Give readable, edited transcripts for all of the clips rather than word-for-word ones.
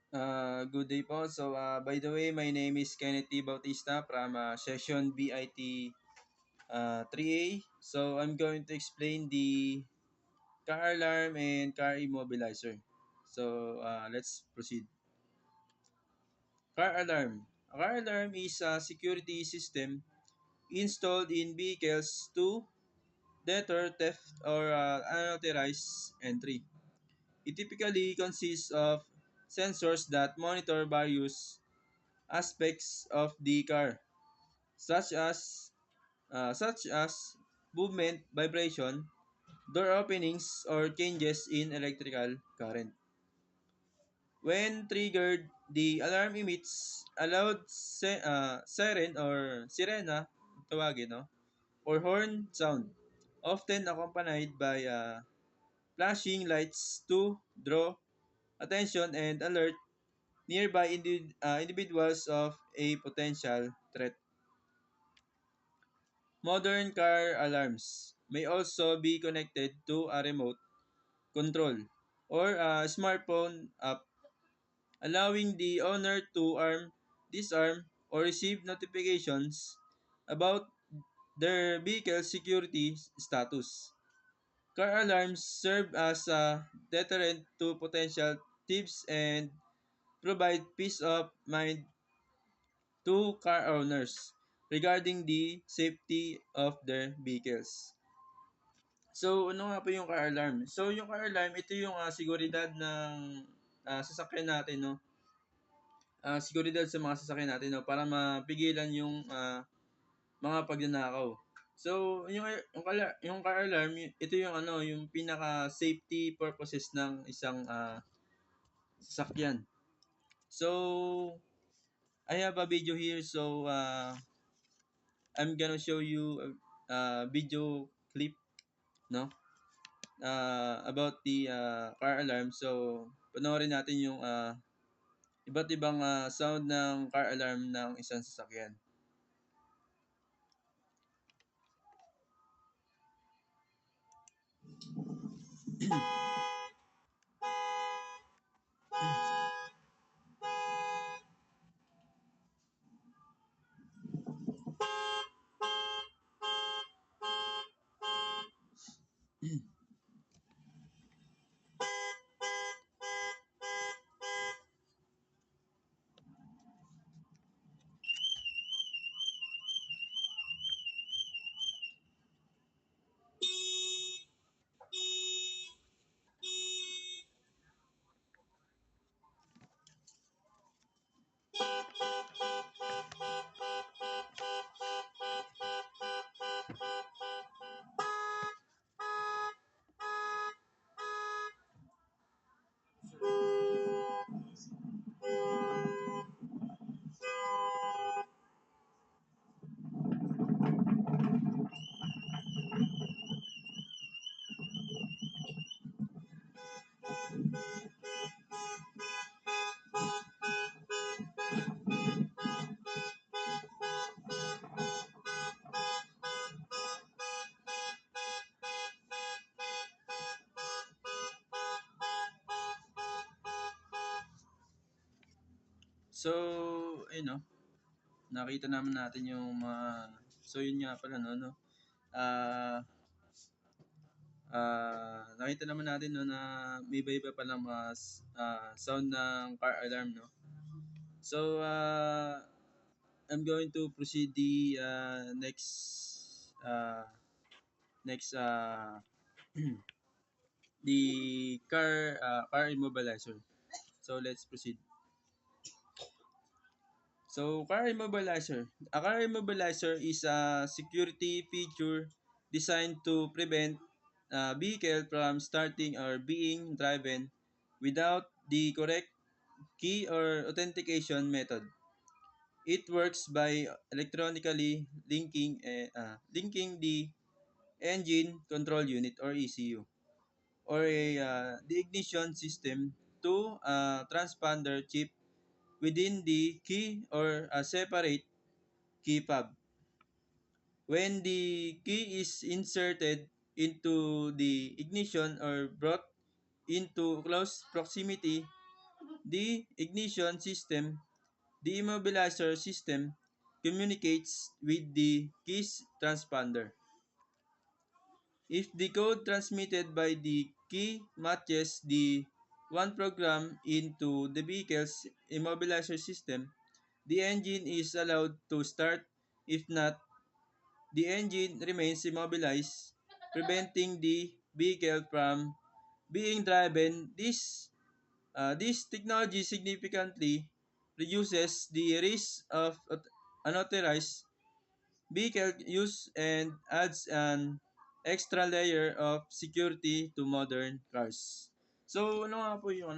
Good day po. So, by the way, my name is Kenneth T. Bautista from session BIT 3A. So, I'm going to explain the car alarm and car immobilizer. So, let's proceed. Car alarm. A car alarm is a security system installed in vehicles to deter theft or unauthorized entry. It typically consists of sensors that monitor various aspects of the car, such as movement, vibration, door openings, or changes in electrical current. When triggered, the alarm emits a loud siren or sirena, tawagin, no? Or horn sound, often accompanied by flashing lights to draw attention and alert nearby individuals of a potential threat. Modern car alarms may also be connected to a remote control or a smartphone app, allowing the owner to disarm, or receive notifications about their vehicle security status. Car alarms serve as a deterrent to potential thieves and provide peace of mind to car owners regarding the safety of their vehicles. So, ano nga po yung car alarm? So, yung car alarm, ito yung seguridad ng sasakyan natin, no? Seguridad sa mga sasakyan natin, no? Para mapigilan yung mga pagnanakaw. So, yung car alarm, ito yung yung pinaka safety purposes ng isang sasakyan. So, I have a video here. So, I'm gonna show you a video clip, no? About the car alarm. So, panoorin natin yung iba't ibang sound ng car alarm ng isang sasakyan. So, nakita naman natin yung mga, so yun nga pala, no? Ah, nakita naman natin, no, na may iba-iba pa ng mga sound ng car alarm, no? So, I'm going to proceed the uh, next the car immobilizer. So let's proceed. So car immobilizer. A car immobilizer is a security feature designed to prevent a vehicle from starting or being driven without the correct key or authentication method. It works by electronically linking the engine control unit or ECU or the ignition system to a transponder chip within the key or a separate key fob. When the key is inserted into the ignition or brought into close proximity, The ignition system, the immobilizer system, communicates with the keys transponder. If the code transmitted by the key matches the one program into the vehicle's immobilizer system, the engine is allowed to start. If not, the engine remains immobilized, preventing the vehicle from being driven. This technology significantly reduces the risk of unauthorized vehicle use and adds an extra layer of security to modern cars. So ano nga po yung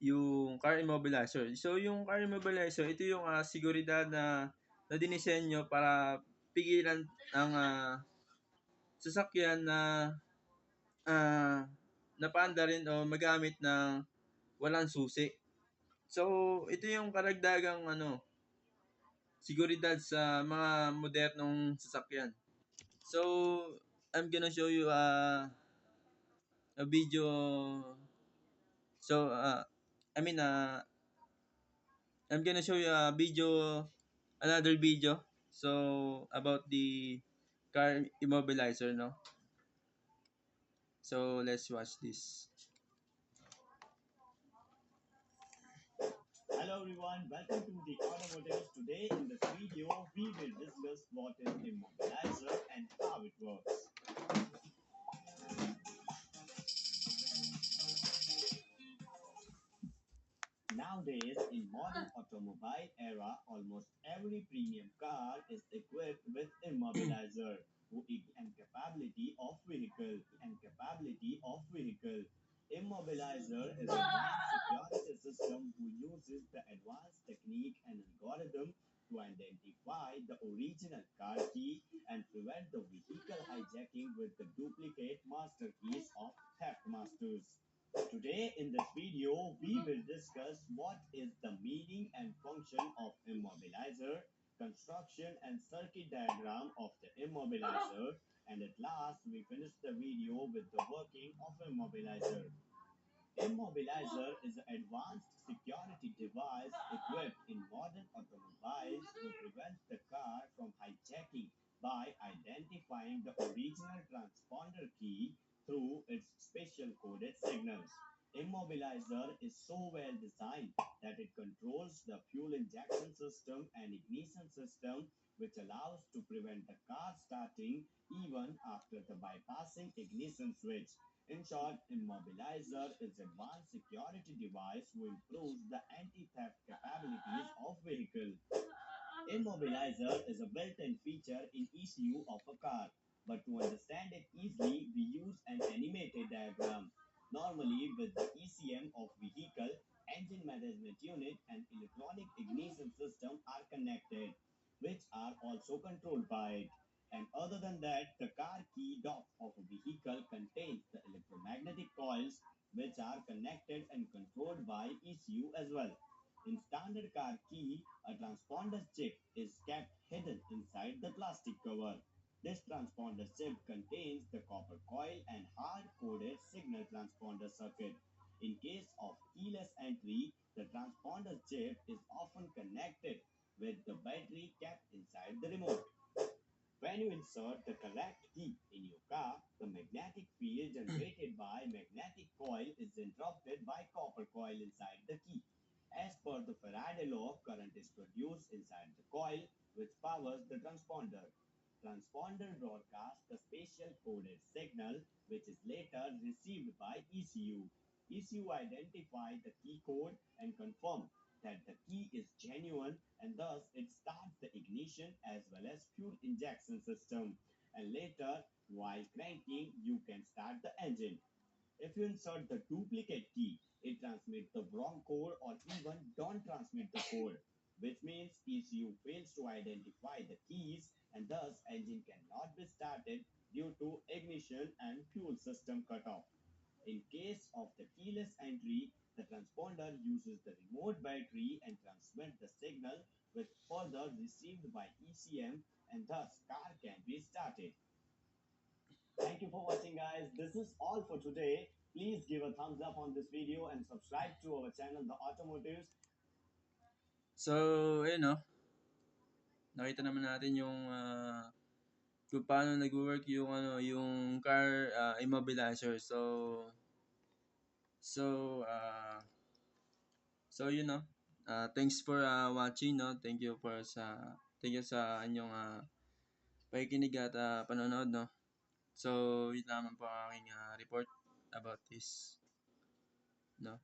yung car immobilizer. So yung car immobilizer, ito yung seguridad na dinisenyo para pigilan ang sasakyan na ah, napaanda rin o magamit ng walang susi. So ito yung karagdagang seguridad sa mga modernong sasakyan. So I'm gonna show you a video. So I mean I'm gonna show you a video, another video. So about the car immobilizer, no. So let's watch this. Hello everyone, welcome to the Automotive. Today in this video, we will discuss what is immobilizer and how it works. Nowadays, in modern automobile era, almost every premium car is equipped with immobilizer. Immobilizer is a security system who uses the advanced technique and algorithm to identify the original car key and prevent the vehicle hijacking with the duplicate master keys of theft masters. Today in this video, we will discuss what is the meaning and function of immobilizer, construction and circuit diagram of the immobilizer, and at last we finish the video with the working of immobilizer. Immobilizer is an advanced security device equipped in modern automobiles to prevent the car from hijacking by identifying the original transponder key through its special coded signals. Immobilizer is so well designed that it controls the fuel injection system and ignition system, which allows to prevent the car starting even after the bypassing ignition switch. In short, Immobilizer is an advanced security device who improves the anti-theft capabilities of vehicle. Immobilizer is a built-in feature in ECU of a car, but to understand it easily, we use an animated diagram. Normally, with the ECM of vehicle, engine management unit, and electronic ignition system are connected, which are also controlled by it. And other than that, the car key dock of a vehicle contains the electromagnetic coils, which are connected and controlled by ECU as well. In standard car key, a transponder chip is kept hidden inside the plastic cover. This transponder chip contains the copper coil and hard-coded signal transponder circuit. In case of keyless entry, the transponder chip is often connected with the battery kept inside the remote. When you insert the correct key in your car, the magnetic field generated by magnetic coil is interrupted by copper coil inside the key. As per the Faraday law, current is produced inside the coil which powers the transponder. Transponder broadcasts the special coded signal which is later received by ECU. ECU identify the key code and confirm that the key is genuine and thus it starts the ignition as well as fuel injection system. And later, while cranking, you can start the engine. If you insert the duplicate key, it transmits the wrong code or even don't transmit the code, which means ECU fails to identify the keys and thus engine cannot be started due to ignition and fuel system cutoff. In case of the keyless entry, the transponder uses the remote battery and transmits the signal with further received by ECM and thus car can be started. Thank you for watching guys. This is all for today. Please give a thumbs up on this video and subscribe to our channel, The Automotives. So, ayun no, nakita naman natin yung kung paano nag-work yung yung car immobilizer. So you know, thanks for watching, no. Thank you sa inyong pakikinig at panonood, no. So, yun lamang po ang aking report about this, no.